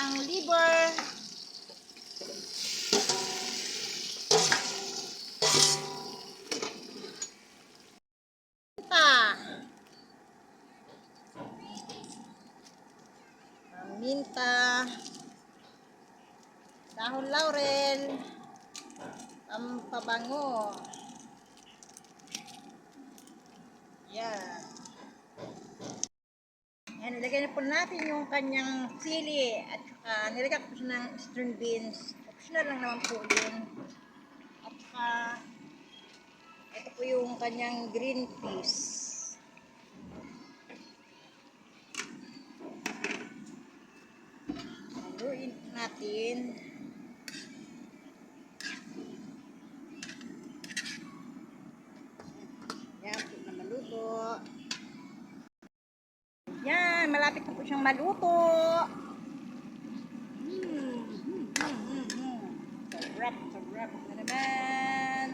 ang liver. Minta, dahon laurel, pampabango. Yan. Yan, ilagay na po natin yung kanyang sili at saka nilagay ko siya ng string beans. Optional lang naman po yun. At saka ito po yung kanyang green peas. Haluin natin. Yan po na maluto. Yan, malapit na po siyang maluto. Sarap, sarap na naman.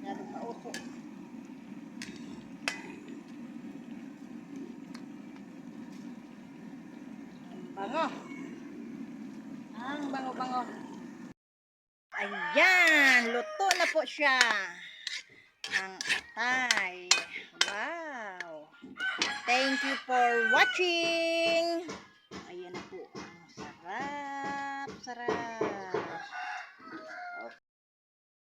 Lalo pauso. Bango. Ang bango-bango. Ayan, luto na po siya. Ang atay. Wow. Thank you for watching.